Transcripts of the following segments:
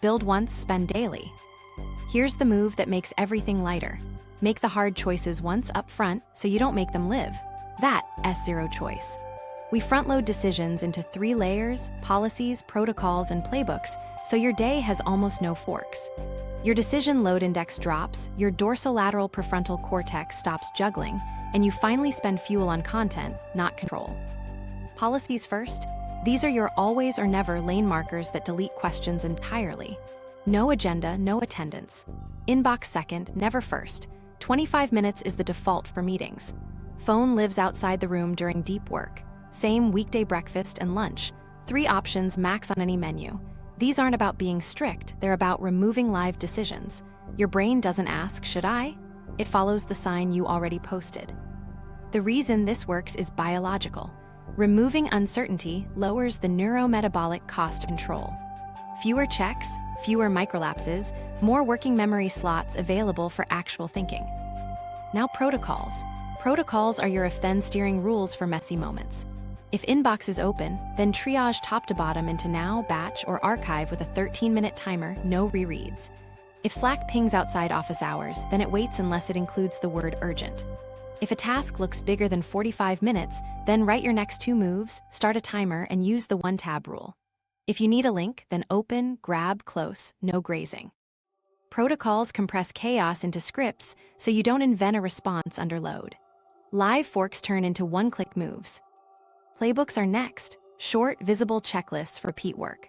Build once, spend daily. Here's the move that makes everything lighter. Make the hard choices once up front so you don't make them live. That's zero choice. We front-load decisions into 3 layers: policies, protocols, and playbooks, so your day has almost no forks. Your decision load index drops, your dorsolateral prefrontal cortex stops juggling, and you finally spend fuel on content, not control. Policies first. These are your always or never lane markers that delete questions entirely. No agenda, no attendance. Inbox second, never first. 25 minutes is the default for meetings. Phone lives outside the room during deep work. Same weekday breakfast and lunch. 3 options max on any menu. These aren't about being strict, they're about removing live decisions. Your brain doesn't ask, should I? It follows the sign you already posted. The reason this works is biological. Removing uncertainty lowers the neuro-metabolic cost of control. Fewer checks, fewer microlapses, more working memory slots available for actual thinking. Now protocols. Protocols are your if-then steering rules for messy moments. If inbox is open, then triage top to bottom into now, batch, or archive with a 13-minute timer, no rereads. If Slack pings outside office hours, then it waits unless it includes the word urgent. If a task looks bigger than 45 minutes, then write your next 2 moves, start a timer, and use the 1-tab rule. If you need a link, then open, grab, close, no grazing. Protocols compress chaos into scripts so you don't invent a response under load. Live forks turn into one-click moves. Playbooks are next, short, visible checklists for repeat work.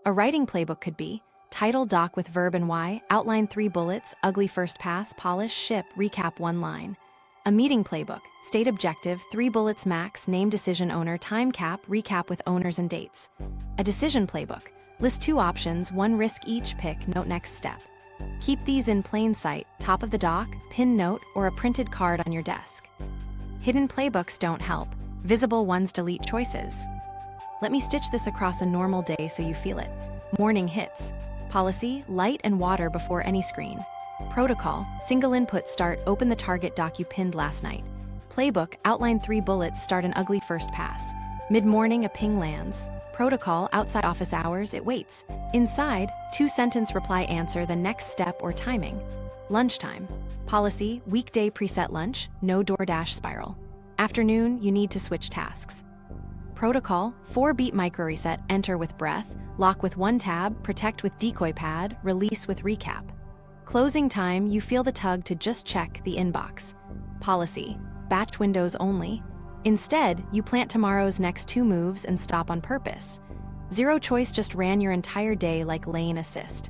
A writing playbook could be title doc with verb and why, outline 3 bullets, ugly first pass, polish, ship, recap 1 line. A meeting playbook, state objective, 3 bullets max, name decision owner, time cap, recap with owners and dates. A decision playbook, list 2 options, 1 risk each, pick, note next step. Keep these in plain sight, top of the doc, pin note, or a printed card on your desk. Hidden playbooks don't help. Visible ones delete choices. Let me stitch this across a normal day so you feel it. Morning hits. Policy, light and water before any screen. Protocol, single input start, open the target doc you pinned last night. Playbook, outline 3 bullets, start an ugly first pass. Mid-morning, a ping lands. Protocol, outside office hours, it waits. Inside, 2-sentence reply answer the next step or timing. Lunchtime. Policy, weekday preset lunch, no DoorDash spiral. Afternoon, you need to switch tasks. Protocol, 4-beat micro reset, enter with breath, lock with 1 tab, protect with decoy pad, release with recap. Closing time, you feel the tug to just check the inbox. Policy, batch windows only. Instead, you plant tomorrow's next 2 moves and stop on purpose. Zero choice just ran your entire day like lane assist.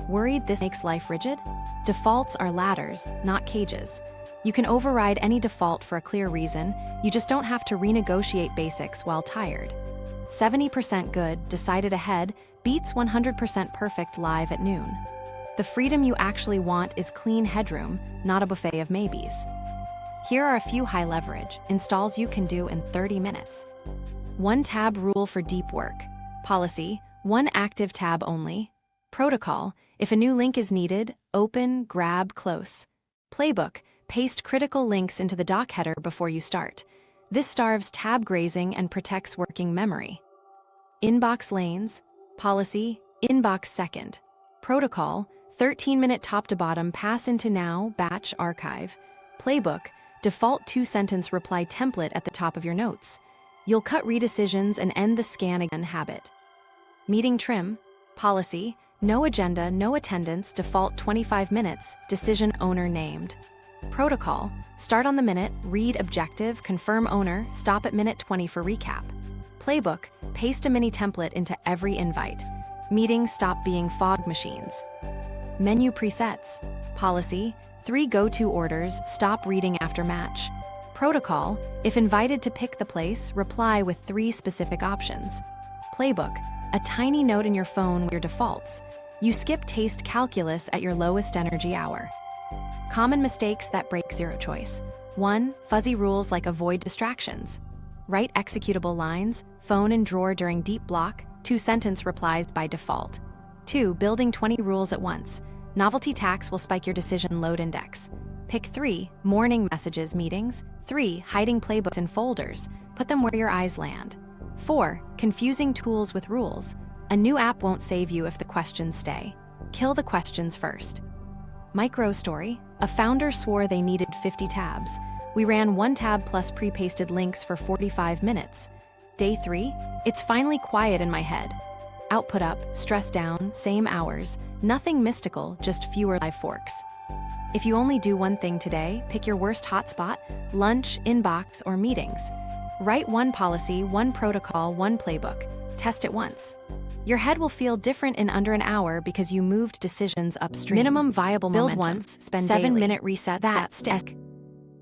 Worried this makes life rigid? Defaults are ladders, not cages. You can override any default for a clear reason, you just don't have to renegotiate basics while tired. 70% good, decided ahead, beats 100% perfect live at noon. The freedom you actually want is clean headroom, not a buffet of maybes. Here are a few high leverage installs you can do in 30 minutes. 1 tab rule for deep work. Policy, 1 active tab only. Protocol, if a new link is needed, open, grab, close. Playbook, paste critical links into the doc header before you start. This starves tab grazing and protects working memory. Inbox lanes. Policy, inbox second. Protocol, 13-minute top to bottom pass into now, batch, archive. Playbook, default 2-sentence reply template at the top of your notes. You'll cut redecisions and end the scan again habit. Meeting trim. Policy, no agenda, no attendance, default 25 minutes, decision owner named. Protocol, start on the minute, read objective, confirm owner, stop at minute 20 for recap. Playbook, paste a mini template into every invite. Meetings stop being fog machines. Menu presets. Policy, 3 go-to orders, stop reading after match. Protocol, if invited to pick the place, reply with 3 specific options. Playbook, a tiny note in your phone with your defaults. You skip taste calculus at your lowest energy hour. Common mistakes that break zero choice. 1. Fuzzy rules like avoid distractions. Write executable lines, phone in drawer during deep block, 2-sentence replies by default. 2. Building 20 rules at once. Novelty tax will spike your decision load index. Pick 3. Morning messages meetings. 3. Hiding playbooks in folders. Put them where your eyes land. 4. Confusing tools with rules. A new app won't save you if the questions stay. Kill the questions first. Micro story. A founder swore they needed 50 tabs. We ran 1 tab plus pre-pasted links for 45 minutes. Day 3, it's finally quiet in my head. Output up, stress down, same hours. Nothing mystical, just fewer live forks. If you only do one thing today, pick your worst hotspot, lunch, inbox, or meetings. Write 1 policy, 1 protocol, 1 playbook. Test it once. Your head will feel different in under an hour because you moved decisions upstream. Minimum viable momentum. Build once, spend 7-minute resets that stick.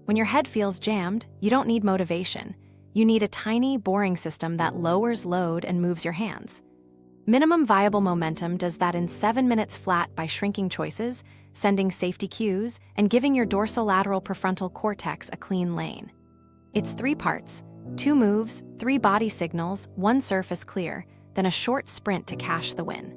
When your head feels jammed, you don't need motivation. You need a tiny, boring system that lowers load and moves your hands. Minimum viable momentum does that in 7 minutes flat by shrinking choices, sending safety cues, and giving your dorsolateral prefrontal cortex a clean lane. It's 3 parts, 2 moves, 3 body signals, 1 surface clear, then a short sprint to cash the win.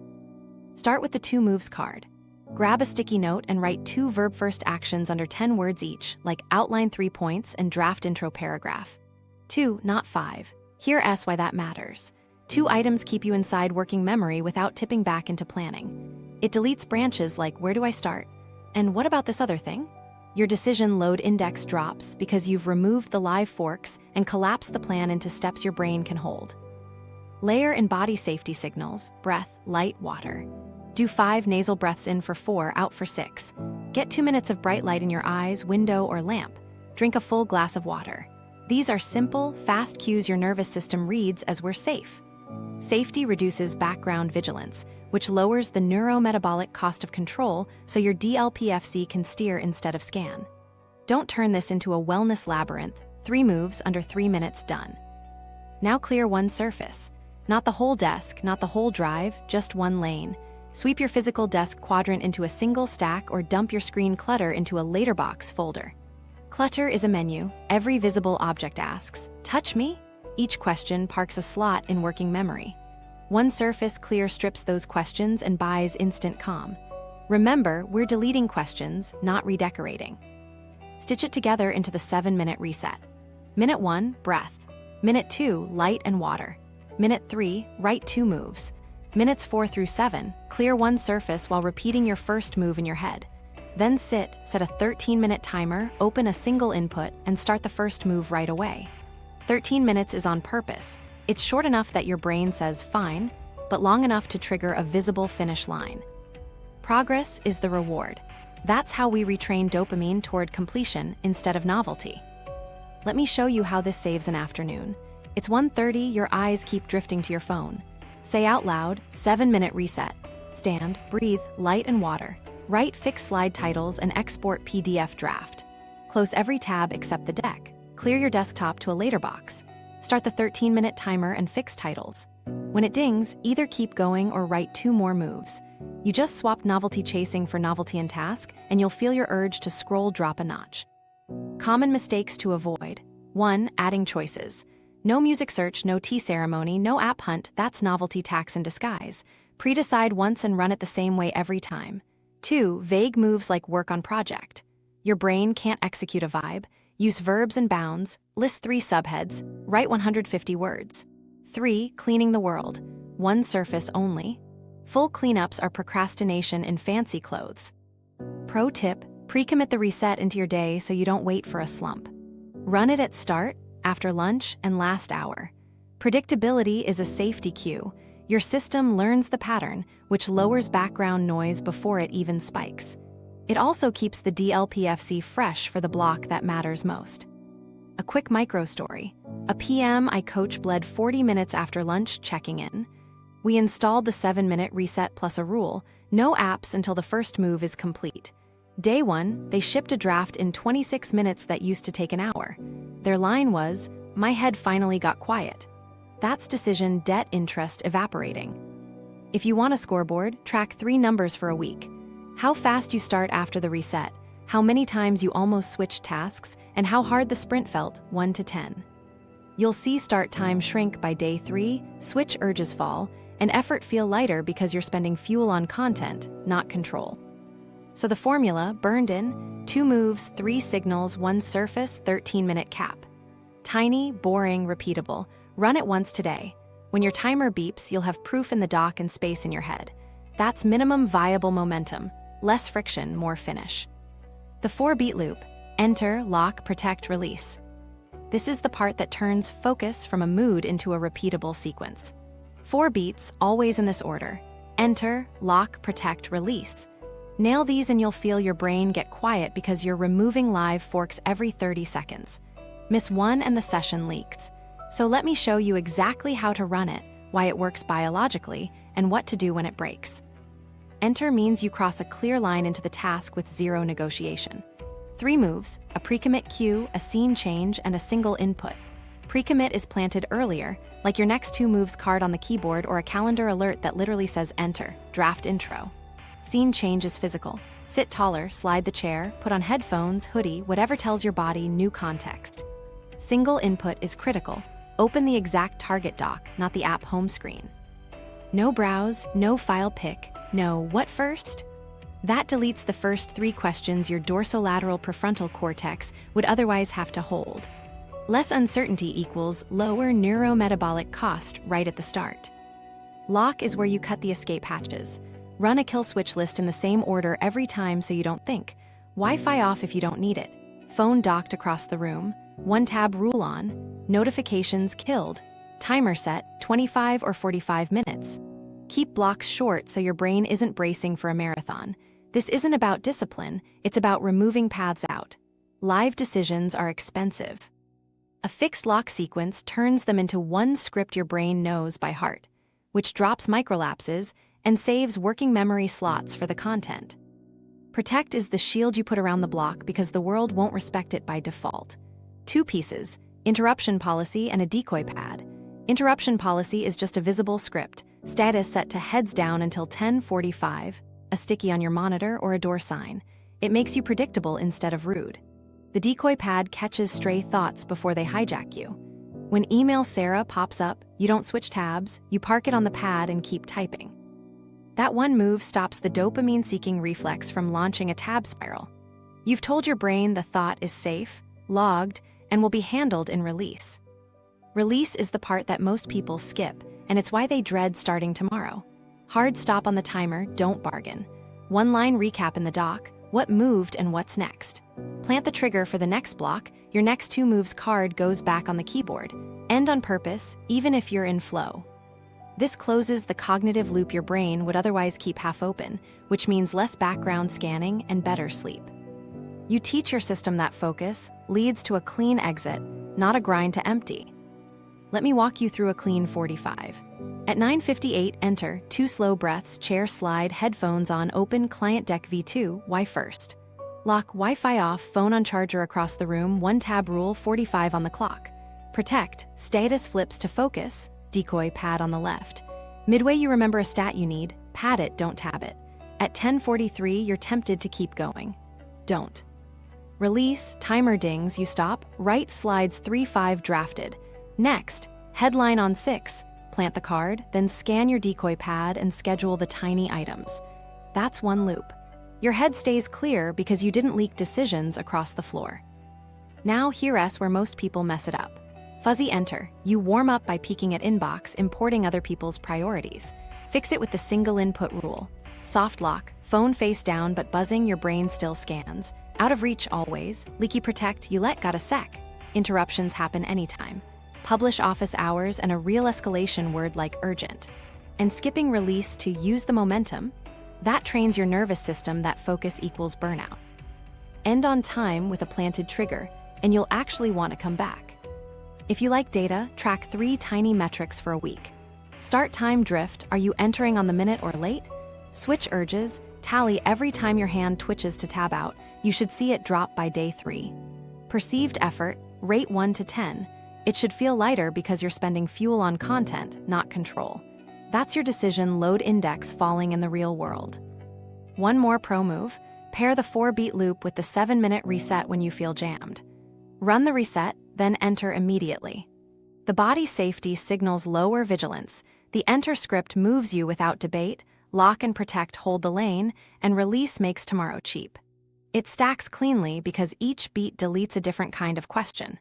Start with the 2 moves card. Grab a sticky note and write 2 verb-first actions under 10 words each, like outline 3 points and draft intro paragraph. 2, not 5. Hear why that matters. 2 items keep you inside working memory without tipping back into planning. It deletes branches like where do I start? And what about this other thing? Your decision load index drops because you've removed the live forks and collapsed the plan into steps your brain can hold. Layer in body safety signals, breath, light, water. Do 5 nasal breaths in for 4, out for 6. Get 2 minutes of bright light in your eyes, window, or lamp. Drink a full glass of water. These are simple, fast cues your nervous system reads as we're safe. Safety reduces background vigilance, which lowers the neuro-metabolic cost of control so your DLPFC can steer instead of scan. Don't turn this into a wellness labyrinth. 3 moves under 3 minutes done. Now clear 1 surface. Not the whole desk, not the whole drive, just 1 lane. Sweep your physical desk quadrant into a single stack or dump your screen clutter into a later box folder. Clutter is a menu. Every visible object asks, "Touch me?" Each question parks a slot in working memory. 1 surface clear strips those questions and buys instant calm. Remember, we're deleting questions, not redecorating. Stitch it together into the 7-minute reset. Minute 1, breath. Minute 2, light and water. Minute 3, write 2 moves. Minutes 4 through 7, clear 1 surface while repeating your first move in your head. Then sit, set a 13-minute timer, open a single input, and start the first move right away. 13 minutes is on purpose. It's short enough that your brain says fine, but long enough to trigger a visible finish line. Progress is the reward. That's how we retrain dopamine toward completion instead of novelty. Let me show you how this saves an afternoon. It's 1:30, your eyes keep drifting to your phone. Say out loud, 7-minute reset. Stand, breathe, light and water. Write fixed slide titles and export PDF draft. Close every tab except the deck. Clear your desktop to a later box. Start the 13-minute timer and fix titles. When it dings, either keep going or write 2 more moves. You just swapped novelty chasing for novelty and task, and you'll feel your urge to scroll drop a notch. Common mistakes to avoid. 1. Adding choices. No music search, no tea ceremony, no app hunt. That's novelty tax in disguise. Pre-decide once and run it the same way every time. 2. Vague moves like work on project. Your brain can't execute a vibe. Use verbs and bounds. List 3 subheads. Write 150 words. 3. Cleaning the world. 1 surface only. Full cleanups are procrastination in fancy clothes. Pro tip, pre-commit the reset into your day so you don't wait for a slump. Run it at start, after lunch, and last hour. Predictability is a safety cue. Your system learns the pattern, which lowers background noise before it even spikes. It also keeps the DLPFC fresh for the block that matters most. A quick micro story. A PM I coach bled 40 minutes after lunch checking in. We installed the 7-minute reset plus a rule, no apps until the first move is complete. Day 1, they shipped a draft in 26 minutes that used to take an hour. Their line was, "My head finally got quiet." That's decision debt interest evaporating. If you want a scoreboard, track 3 numbers for a week. How fast you start after the reset, how many times you almost switched tasks, and how hard the sprint felt, 1 to 10. You'll see start time shrink by day 3, switch urges fall, and effort feel lighter because you're spending fuel on content, not control. So the formula, burned in, 2 moves, 3 signals, 1 surface, 13-minute cap. Tiny, boring, repeatable. Run it once today. When your timer beeps, you'll have proof in the dock and space in your head. That's minimum viable momentum. Less friction, more finish. The 4-beat loop: enter, lock, protect, release. This is the part that turns focus from a mood into a repeatable sequence. 4 beats, always in this order: enter, lock, protect, release. Nail these and you'll feel your brain get quiet because you're removing live forks every 30 seconds. Miss one and the session leaks. So let me show you exactly how to run it, why it works biologically, and what to do when it breaks. Enter means you cross a clear line into the task with zero negotiation. 3 moves: a pre-commit cue, a scene change, and a single input. Pre-commit is planted earlier, like your next 2 moves card on the keyboard or a calendar alert that literally says enter, draft intro. Scene change is physical. Sit taller, slide the chair, put on headphones, hoodie, whatever tells your body new context. Single input is critical. Open the exact target dock, not the app home screen. No browse, no file pick, no what first? That deletes the first 3 questions your dorsolateral prefrontal cortex would otherwise have to hold. Less uncertainty equals lower neuro-metabolic cost right at the start. Lock is where you cut the escape hatches. Run a kill switch list in the same order every time so you don't think. Wi-Fi off if you don't need it. Phone docked across the room. 1 tab rule on. Notifications killed. Timer set, 25 or 45 minutes. Keep blocks short so your brain isn't bracing for a marathon. This isn't about discipline, it's about removing paths out. Live decisions are expensive. A fixed lock sequence turns them into one script your brain knows by heart, which drops microlapses and saves working memory slots for the content. Protect is the shield you put around the block because the world won't respect it by default. 2 pieces: interruption policy and a decoy pad. Interruption policy is just a visible script, status set to heads down until 10:45, a sticky on your monitor or a door sign. It makes you predictable instead of rude. The decoy pad catches stray thoughts before they hijack you. When email Sarah pops up, you don't switch tabs, you park it on the pad and keep typing. That one move stops the dopamine-seeking reflex from launching a tab spiral. You've told your brain the thought is safe, logged, and will be handled in release. Release is the part that most people skip, and it's why they dread starting tomorrow. Hard stop on the timer, don't bargain. 1-line recap in the doc, what moved and what's next. Plant the trigger for the next block, your next 2 moves card goes back on the keyboard. End on purpose, even if you're in flow. This closes the cognitive loop your brain would otherwise keep half open, which means less background scanning and better sleep. You teach your system that focus leads to a clean exit, not a grind to empty. Let me walk you through a clean 45. At 9:58, enter, 2 slow breaths, chair slide, headphones on, open, client deck V2, why first? Lock, Wi-Fi off, phone on charger across the room, 1 tab rule, 45 on the clock. Protect, status flips to focus, decoy pad on the left. Midway you remember a stat you need, pad it, don't tab it. At 10:43, you're tempted to keep going. Don't. Release, timer dings, you stop, right slides 3-5 drafted. Next, headline on 6, plant the card, then scan your decoy pad and schedule the tiny items. That's 1 loop. Your head stays clear because you didn't leak decisions across the floor. Now here's where most people mess it up. Fuzzy enter, you warm up by peeking at inbox, importing other people's priorities. Fix it with the single input rule. Soft lock, phone face down but buzzing, your brain still scans. Out of reach always, leaky protect, you let got a sec. Interruptions happen anytime. Publish office hours and a real escalation word like urgent. And skipping release to use the momentum, that trains your nervous system that focus equals burnout. End on time with a planted trigger, and you'll actually want to come back. If you like data, track 3 tiny metrics for a week. Start time drift, are you entering on the minute or late? Switch urges, tally every time your hand twitches to tab out, you should see it drop by day 3. Perceived effort, rate 1 to 10. It should feel lighter because you're spending fuel on content, not control. That's your decision load index falling in the real world. One more pro move, pair the 4-beat loop with the 7-minute reset when you feel jammed. Run the reset, then enter immediately. The body safety signals lower vigilance. The enter script moves you without debate, lock and protect hold the lane, and release makes tomorrow cheap. It stacks cleanly because each beat deletes a different kind of question.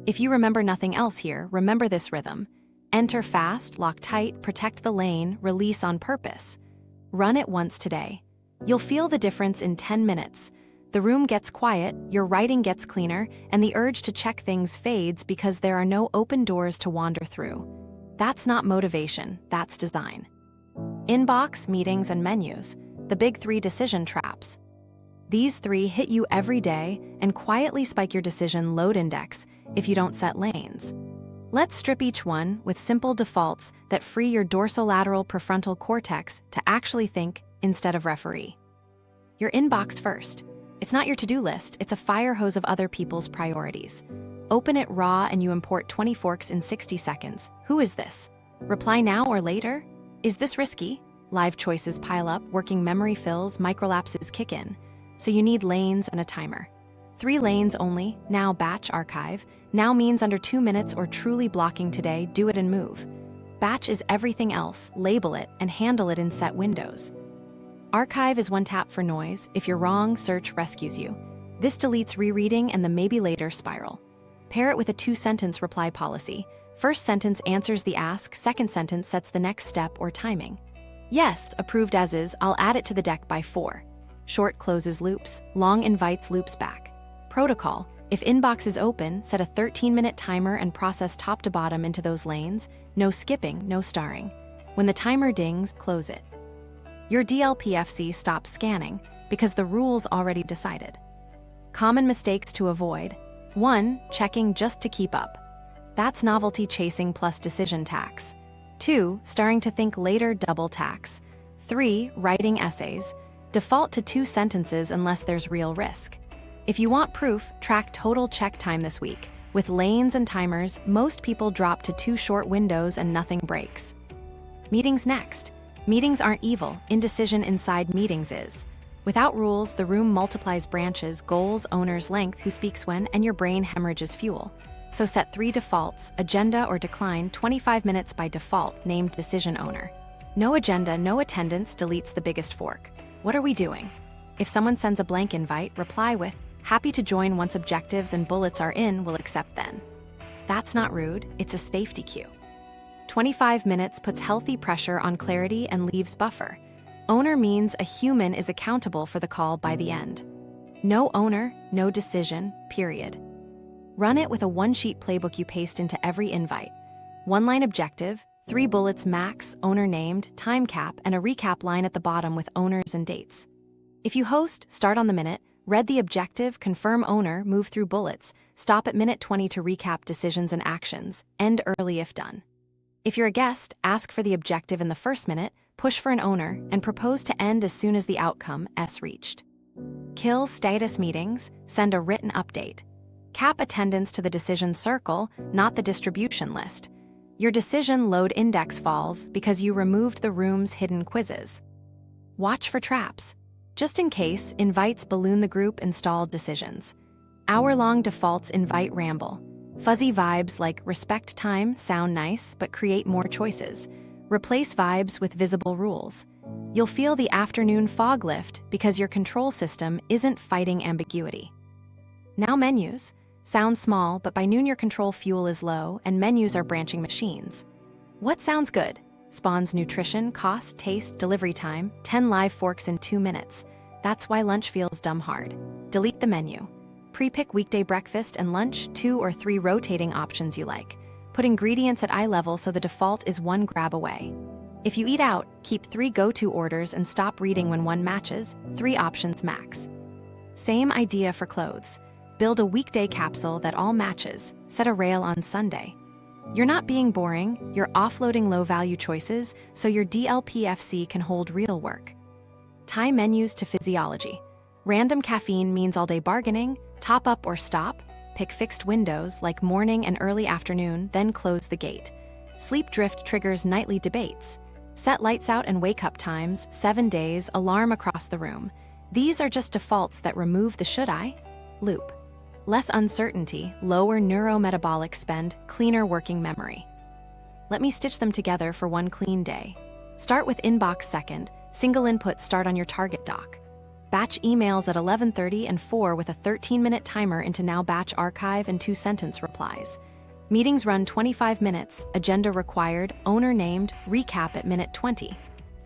If you remember nothing else here, remember this rhythm. Enter fast, lock tight, protect the lane, release on purpose. Run it once today. You'll feel the difference in 10 minutes. The room gets quiet, your writing gets cleaner, and the urge to check things fades because there are no open doors to wander through. That's not motivation, that's design. Inbox, meetings, and menus, the big 3 decision traps. These 3 hit you every day and quietly spike your decision load index if you don't set lanes. Let's strip each one with simple defaults that free your dorsolateral prefrontal cortex to actually think instead of referee. Your inbox first. It's not your to-do list, it's a fire hose of other people's priorities. Open it raw and you import 20 forks in 60 seconds. Who is this? Reply now or later? Is this risky? Live choices pile up, working memory fills, microlapses kick in. So you need lanes and a timer. 3 lanes only, now batch archive. Now means under 2 minutes or truly blocking today, do it and move. Batch is everything else, label it and handle it in set windows. Archive is 1 tap for noise. If you're wrong, search rescues you. This deletes rereading and the maybe later spiral. Pair it with a 2-sentence reply policy. First sentence answers the ask, second sentence sets the next step or timing. Yes, approved as is, I'll add it to the deck by 4. Short closes loops, long invites loops back. Protocol, if inbox is open, set a 13-minute timer and process top to bottom into those lanes. No skipping, no starring. When the timer dings, close it. Your DLPFC stops scanning because the rule's already decided. Common mistakes to avoid. 1. Checking just to keep up. That's novelty chasing plus decision tax. 2. Starting to think later, double tax. 3. Writing essays. Default to 2 sentences unless there's real risk. If you want proof, track total check time this week. With lanes and timers, most people drop to 2 short windows and nothing breaks. Meetings next. Meetings aren't evil, indecision inside meetings is. Without rules, the room multiplies branches, goals, owners, length, who speaks when, and your brain hemorrhages fuel. So set 3 defaults, agenda or decline, 25 minutes by default, named decision owner. No agenda, no attendance deletes the biggest fork. What are we doing? If someone sends a blank invite, reply with, happy to join once objectives and bullets are in, we'll accept then. That's not rude, it's a safety cue. 25 minutes puts healthy pressure on clarity and leaves buffer. Owner means a human is accountable for the call by the end. No owner, no decision, period. Run it with a 1-sheet playbook you paste into every invite. 1-line objective, 3 bullets max, owner named, time cap, and a recap line at the bottom with owners and dates. If you host, start on the minute, read the objective, confirm owner, move through bullets, stop at minute 20 to recap decisions and actions, end early if done. If you're a guest, ask for the objective in the first minute, push for an owner, and propose to end as soon as the outcome S reached. Kill status meetings, send a written update. Cap attendance to the decision circle, not the distribution list. Your decision load index falls because you removed the room's hidden quizzes. Watch for traps. Just in case, invites balloon the group installed decisions. Hour-long defaults invite ramble. Fuzzy vibes like respect time sound nice, but create more choices. Replace vibes with visible rules. You'll feel the afternoon fog lift because your control system isn't fighting ambiguity. Now menus. Sound small, but by noon your control fuel is low and menus are branching machines. What sounds good? Spawns nutrition, cost, taste, delivery time, 10 live forks in 2 minutes. That's why lunch feels dumb hard. Delete the menu. Pre-pick weekday breakfast and lunch, 2 or 3 rotating options you like. Put ingredients at eye level so the default is 1 grab away. If you eat out, keep 3 go-to orders and stop reading when 1 matches, 3 options max. Same idea for clothes. Build a weekday capsule that all matches, set a rail on Sunday. You're not being boring, you're offloading low-value choices so your DLPFC can hold real work. Tie menus to physiology. Random caffeine means all-day bargaining, top up or stop, pick fixed windows like morning and early afternoon, then close the gate. Sleep drift triggers nightly debates. Set lights out and wake up times, 7 days, alarm across the room. These are just defaults that remove the should I loop. Less uncertainty, lower neuro-metabolic spend, cleaner working memory. Let me stitch them together for 1 clean day. Start with inbox second, single input start on your target doc. Batch emails at 11:30 and 4 with a 13-minute timer into now batch archive and 2-sentence replies. Meetings run 25 minutes, agenda required, owner named, recap at minute 20.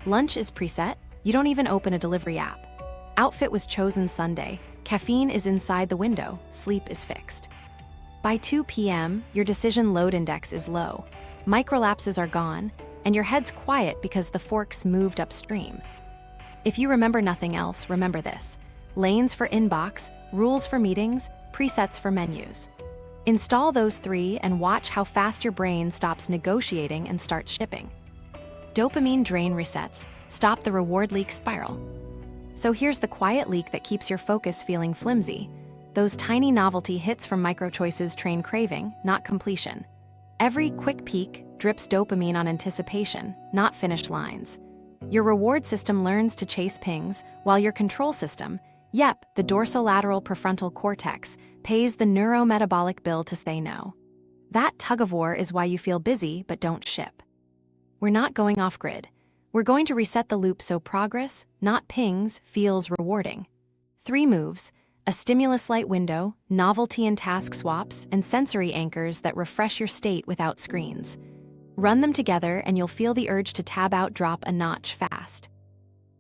Lunch is preset, you don't even open a delivery app. Outfit was chosen Sunday, caffeine is inside the window, sleep is fixed. By 2 p.m., your decision load index is low, microlapses are gone, and your head's quiet because the forks moved upstream. If you remember nothing else, remember this: lanes for inbox, rules for meetings, presets for menus. Install those 3 and watch how fast your brain stops negotiating and starts shipping. Dopamine drain resets, stop the reward leak spiral. So here's the quiet leak that keeps your focus feeling flimsy. Those tiny novelty hits from micro-choices train craving, not completion. Every quick peek drips dopamine on anticipation, not finished lines. Your reward system learns to chase pings, while your control system, the dorsolateral prefrontal cortex, pays the neuro-metabolic bill to say no. That tug-of-war is why you feel busy but don't ship. We're not going off-grid. We're going to reset the loop so progress, not pings, feels rewarding. 3 moves: a stimulus light window, novelty and task swaps, and sensory anchors that refresh your state without screens. Run them together and you'll feel the urge to tab out drop a notch fast.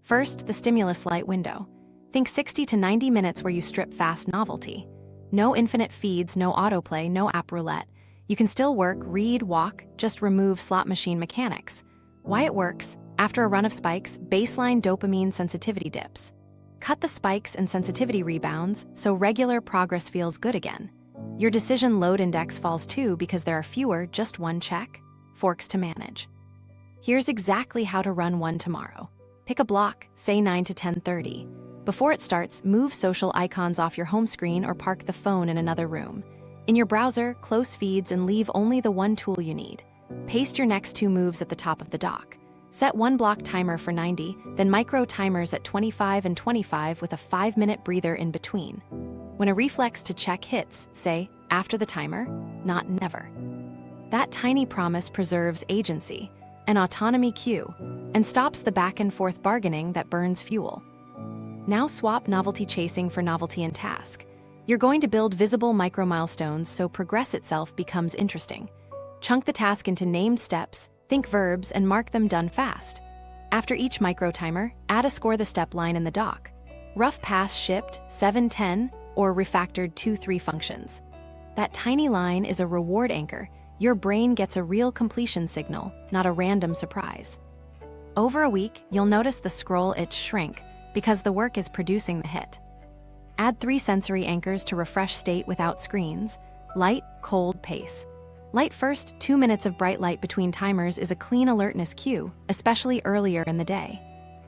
First, the stimulus light window. Think 60 to 90 minutes where you strip fast novelty. No infinite feeds, no autoplay, no app roulette. You can still work, read, walk, just remove slot machine mechanics. Why it works: after a run of spikes, baseline dopamine sensitivity dips. Cut the spikes and sensitivity rebounds so regular progress feels good again. Your decision load index falls too because there are fewer, just one check, forks to manage. Here's exactly how to run one tomorrow. Pick a block, say 9 to 10:30. Before it starts, move social icons off your home screen or park the phone in another room. In your browser, close feeds and leave only the one tool you need. Paste your next 2 moves at the top of the dock. Set 1 block timer for 90, then micro timers at 25 and 25 with a 5-minute breather in between. When a reflex to check hits, say, after the timer, not never. That tiny promise preserves agency, an autonomy cue, and stops the back and forth bargaining that burns fuel. Now swap novelty chasing for novelty and task. You're going to build visible micro-milestones so progress itself becomes interesting. Chunk the task into named steps, think verbs, and mark them done fast. After each micro-timer, add a score the step line in the dock. Rough pass shipped, 7-10, or refactored 2-3 functions. That tiny line is a reward anchor. Your brain gets a real completion signal, not a random surprise. Over a week, you'll notice the scroll itch shrink, because the work is producing the hit. Add 3 sensory anchors to refresh state without screens: light, cold, pace. Light first, 2 minutes of bright light between timers is a clean alertness cue, especially earlier in the day.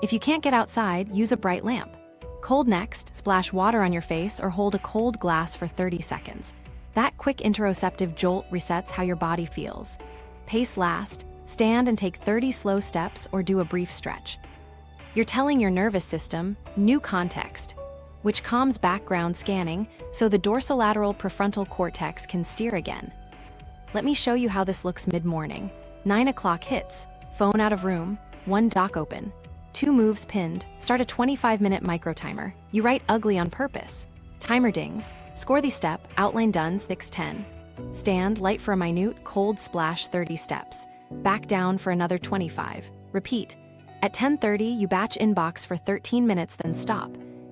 If you can't get outside, use a bright lamp. Cold next, splash water on your face or hold a cold glass for 30 seconds. That quick interoceptive jolt resets how your body feels. Pace last, stand and take 30 slow steps or do a brief stretch. You're telling your nervous system, new context, which calms background scanning so the dorsolateral prefrontal cortex can steer again. Let me show you how this looks mid-morning. 9 o'clock hits, phone out of room, 1 dock open, 2 moves pinned, start a 25-minute micro-timer. You write ugly on purpose. Timer dings, score the step, outline done, 6:10. Stand, light for a minute, cold splash, 30 steps. Back down for another 25. Repeat. At 10:30, you batch inbox for 13 minutes, then stop.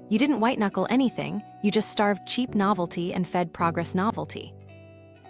You didn't white-knuckle anything, you just starved cheap novelty and fed progress novelty.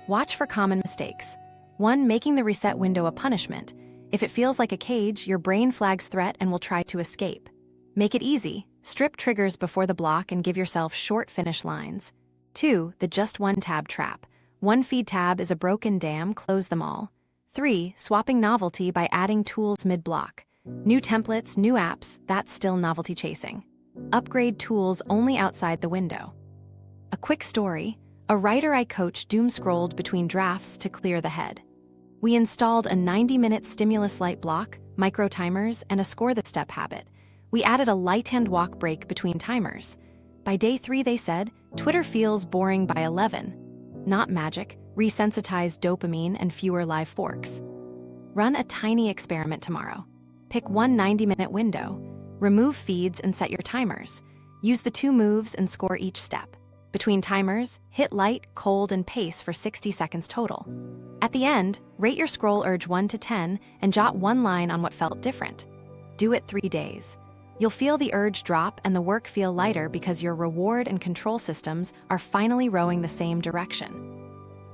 Watch for common mistakes. 1. Making the reset window a punishment. If it feels like a cage, your brain flags threat and will try to escape. Make it easy. Strip triggers before the block and give yourself short finish lines. 2. The just one tab trap. 1 feed tab is a broken dam, close them all. 3. Swapping novelty by adding tools mid-block. New templates, new apps, that's still novelty chasing. Upgrade tools only outside the window. A quick story: a writer I coach doom-scrolled between drafts to clear the head. We installed a 90-minute stimulus light block, micro timers, and a score the step habit. We added a light hand walk break between timers. By day 3, they said, Twitter feels boring by 11. Not magic, re-sensitize dopamine and fewer live forks. Run a tiny experiment tomorrow. Pick 1 90-minute window. Remove feeds and set your timers. Use the 2 moves and score each step. Between timers, hit light, cold, and pace for 60 seconds total. At the end, rate your scroll urge 1 to 10 and jot one line on what felt different. Do it 3 days. You'll feel the urge drop and the work feel lighter because your reward and control systems are finally rowing the same direction.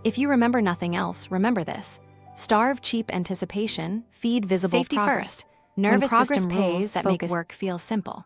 If you remember nothing else, remember this. Starve cheap anticipation, feed visible Safety progress. first. Nervous When progress system pays, rules that make focus. work feel simple.